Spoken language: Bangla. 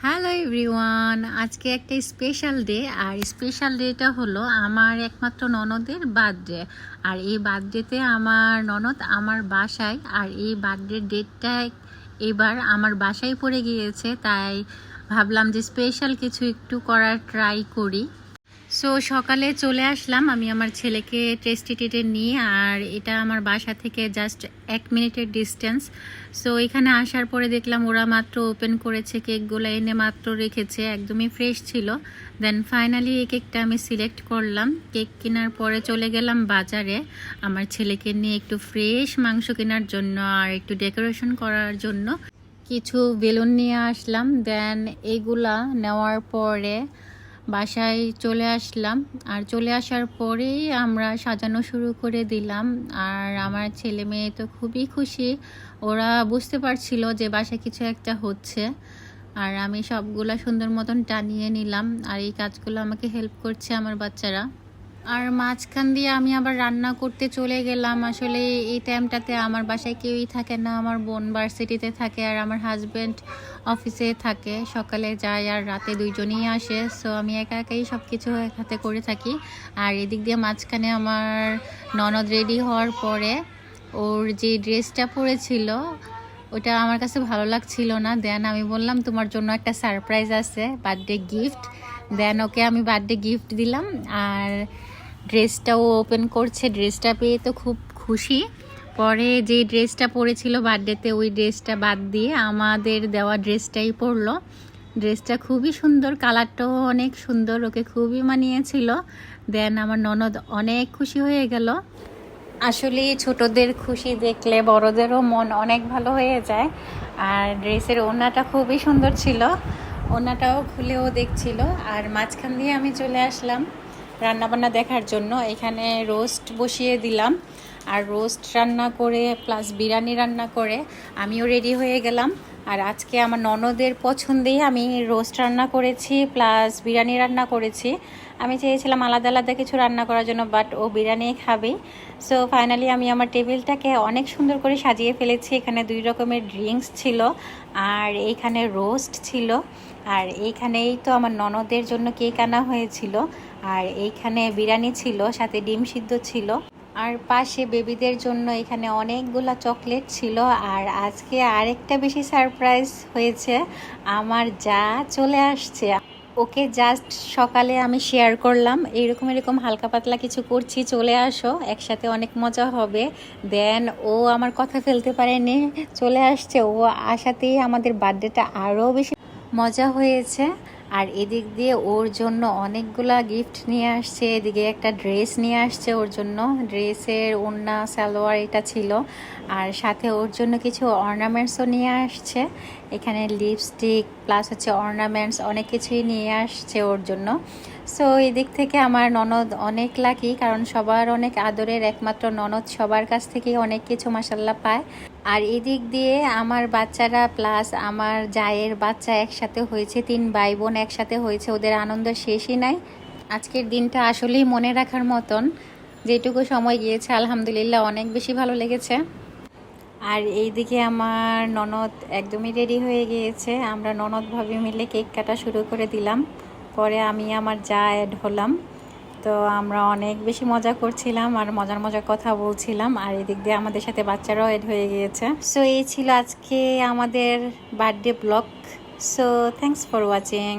হ্যালো এভরিওয়ান, আজকে একটা স্পেশাল ডে। আর স্পেশাল ডেটা হলো আমার একমাত্র ননদের বার্থডে। আর এই বার্থডেতে আমার ননদ আমার বাসায়, আর এই বার্থডে ডেটটা এবার আমার বাসায় পড়ে গিয়েছে, তাই ভাবলাম যে স্পেশাল কিছু একটু করার ট্রাই করি। সো সকালে চলে আসলাম আমি আমার ছেলেকে টেস্টি টেটে নিয়ে, আর এটা আমার বাসা থেকে জাস্ট 1 মিনিটের ডিস্টেন্স। সো এখানে আসার পরে দেখলাম ওরা মাত্র ওপেন করেছে, কেকগুলো এনে মাত্র রেখেছে, একদমই ফ্রেশ ছিল। দেন ফাইনালি এই কেকটা আমি সিলেক্ট করলাম। কেক কেনার পরে চলে গেলাম বাজারে আমার ছেলেকে নিয়ে একটু ফ্রেশ মাংস কেনার জন্য আর একটু ডেকোরেশন করার জন্য কিছু বেলুন নিয়ে আসলাম। দেন এইগুলা নেওয়ার পরে বাসায় চলে আসলাম, আর চলে আসার পরেই আমরা সাজানো শুরু করে দিলাম। আর আমার ছেলে মেয়ে তো খুবই খুশি, ওরা বুঝতে পারছিল যে বাসায় কিছু একটা হচ্ছে। আর আমি সবগুলা সুন্দর মতন টানিয়ে নিলাম, আর এই কাজগুলো আমাকে হেল্প করছে আমার বাচ্চারা। আর মাঝখান দিয়ে আমি আবার রান্না করতে চলে গেলাম। আসলে এই টাইমটাতে আমার বাসায় কেউই থাকে না, আমার বোন ভার্সিটিতে থাকে আর আমার হাজব্যান্ড অফিসে থাকে, সকালে যায় আর রাতে দুইজনই আসে। সো আমি একা একাই সব কিছু এক হাতে করে থাকি। আর এদিক দিয়ে মাঝখানে আমার ননদ রেডি হওয়ার পরে ওর যে ড্রেসটা পরেছিল ওটা আমার কাছে ভালো লাগছিল না। দেন আমি বললাম তোমার জন্য একটা সারপ্রাইজ আছে, বার্থডে গিফট। দেন ওকে আমি বার্থডে গিফট দিলাম, আর ড্রেসটাও ওপেন করছে। ড্রেসটা পেয়ে তো খুব খুশি। পরে যে ড্রেসটা পরেছিল বার্থডেতে ওই ড্রেসটা বাদ দিয়ে আমাদের দেওয়া ড্রেসটাই পরলো। ড্রেসটা খুবই সুন্দর, কালারটাও অনেক সুন্দর, ওকে খুবই মানিয়েছিল। দেন আমার ননদ অনেক খুশি হয়ে গেল। আসলে ছোটদের খুশি দেখলে বড়দেরও মন অনেক ভালো হয়ে যায়। আর ড্রেসের ওড়নাটা খুবই সুন্দর ছিল, ওড়নাটাও খুলেও দেখছিল। আর মাঝখান দিয়ে আমি চলে আসলাম রান্নাবান্না দেখার জন্য। এখানে রোস্ট বসিয়ে দিলাম, আর রোস্ট রান্না করে প্লাস বিরিয়ানি রান্না করে আমিও রেডি হয়ে গেলাম। আর আজকে আমার ননদের পছন্দেই আমি রোস্ট রান্না করেছি প্লাস বিরিয়ানি রান্না করেছি। আমি চেয়েছিলাম আলাদা আলাদা কিছু রান্না করার জন্য, বাট ও বিরিয়ানি খাবে। সো ফাইনালি আমি আমার টেবিলটাকে অনেক সুন্দর করে সাজিয়ে ফেলেছি। এখানে 2 রকমের ড্রিঙ্কস ছিল, আর এইখানে রোস্ট ছিল, আর এইখানেই তো আমার ননদের জন্য কেক আনা হয়েছিল, আর এইখানে বিরিয়ানি ছিল, সাথে ডিম সিদ্ধ ছিল, আর পাশে বেবিদের জন্য এখানে অনেকগুলা চকলেট ছিল। আর আজকে আরেকটা বেশি সারপ্রাইজ হয়েছে, আমার যা চলে আসছে। ওকে জাস্ট সকালে আমি শেয়ার করলাম এরকম হালকা পাতলা কিছু করছি, চলে আসো একসাথে অনেক মজা হবে। দেন ও আমার কথা ফেলতে পারেনি, চলে আসছে। ও আসাতেই আমাদের বার্থডেটা আরও বেশি মজা হয়েছে। আর এদিক দিয়ে ওর জন্য অনেকগুলা গিফট নিয়ে আসছে, এদিকে একটা ড্রেস নিয়ে আসছে ওর জন্য, ড্রেসের ওড়না সালোয়ার এটা ছিল, আর সাথে ওর জন্য কিছু অর্নামেন্টসও নিয়ে আসছে। এখানে লিপস্টিক প্লাস হচ্ছে অর্নামেন্টস অনেক কিছুই নিয়ে আসছে ওর জন্য। সো এদিক থেকে আমার ননদ অনেক লাকি, কারণ সবার অনেক আদরের একমাত্র ননদ, সবার কাছ থেকেই অনেক কিছু মাশাল্লাহ পায়। আর এদিক দিয়ে আমার বাচ্চারা প্লাস আমার জায়ের বাচ্চা একসাথে হয়েছে, 3 ভাই বোন একসাথে হয়েছে, ওদের আনন্দ শেষই নাই। আজকের দিনটা আসলেই মনে রাখার মতন, যেটুকু সময় গিয়েছে আলহামদুলিল্লাহ অনেক বেশি ভালো লেগেছে। আর এইদিকে আমার ননদ একদমই রেডি হয়ে গিয়েছে, আমরা ননদ ভাবি মিলে কেক কাটা শুরু করে দিলাম। পরে আমি আমার যা অ্যাড হলাম, তো আমরা অনেক বেশি মজা করছিলাম আর মজার কথা বলছিলাম। আর এদিক দিয়ে আমাদের সাথে বাচ্চারাও এড হয়ে গিয়েছে। সো এই ছিল আজকে আমাদের birthday blog. So thanks for watching.